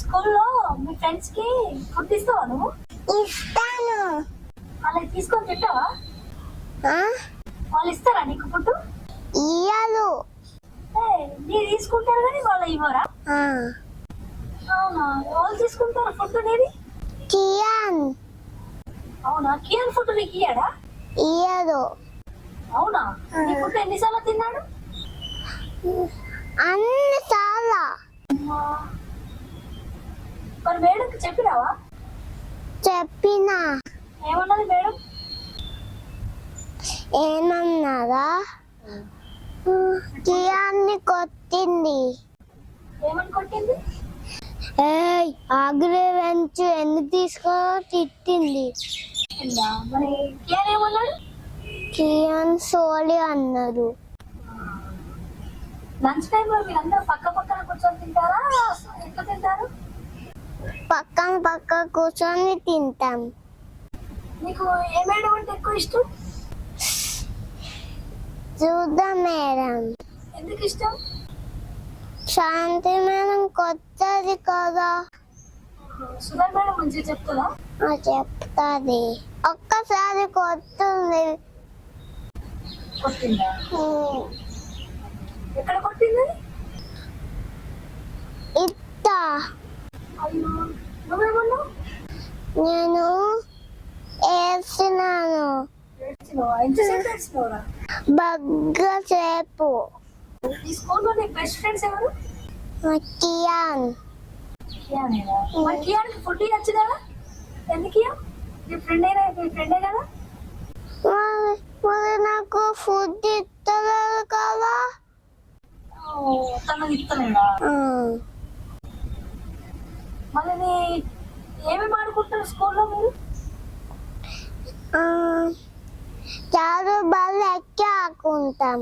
స్కూల్లో మీ ఫ్రెండ్స్ కి ఫుడ్ ఇస్తావా నువ్వు? ఇస్తాను. వాళ్ళకి తీసుకొని తింటావా? ఆ? వాళ్ళు ఇస్తారా నీకు ఫుడ్? ఇయ్యలు. మీరు తీసుకుంటారు కానీ వాళ్ళు ఇవ్వరా? ఆ. అవునా, వాళ్ళు తీసుకుంటారు ఫుడ్ నీది? కియాన్ అవునా, కియాన్ ఫుడ్ నీకు ఇయ్యాడా? ఇయ్యదు. అవునా, నీ ఫుడ్ ఎన్నిసార్లు తిన్నాడు? అన్ని చాలా. మరి మేడంకి చెప్పినావా? చెప్పినా. ఏమన్నది మేడం? ఏమన్నారా? కియాన్ని కొట్టింది. ఏమని కొట్టింది? ఏయ్ ఆగ్రే వెంచు ఎందుకు తీసుకో తిట్టింది. మరి కియాన్ ఏమన్నాడు? కియాన్ సోలి అన్నారు. లంచ్ టైం లో మీరందరూ పక్క పక్కన కూర్చొని తింటారా? ఎట్లా తింటారు? పక్క కూర్చొని తింటాం. నీకు ఏ మేడం అంటే ఎక్కువ ఇష్టం? సుధా మేడం. ఎందుకు ఇష్టం? శాంతి మేడం కొత్తది కదా. సుధా మేడం మంచిగా చెప్తుందా? చెప్తాది. ఒక్కసారి కొట్టుంది. కొట్టిందా? ఎక్కడ కొట్టింది? ఇట్టా. అయ్యో, నువ్వేమన్నావు? నేను ఏడ్చినాను. ఎంతసేపు ఏడ్చినావురా? బగ్గ సేపు. ఈ స్కూల్లో నీ బెస్ట్ ఫ్రెండ్స్ ఎవరు? కియాన్. కియానేనా? మరి కియాన్కి ఫుడ్ ఇవ్వచ్చు కదా? ఎందుకు ఇయ్యవు? మీ ఫ్రెండే కదా? మరి నాకు ఫుడ్ ఇస్తలేదు కదా. తను ఇస్తలేడా? మళ్ళీ ఏమేమి ఆడుకుంటారు స్కూల్లో మీరు? చాలు బాగా ఎక్కి ఆడుకుంటాం.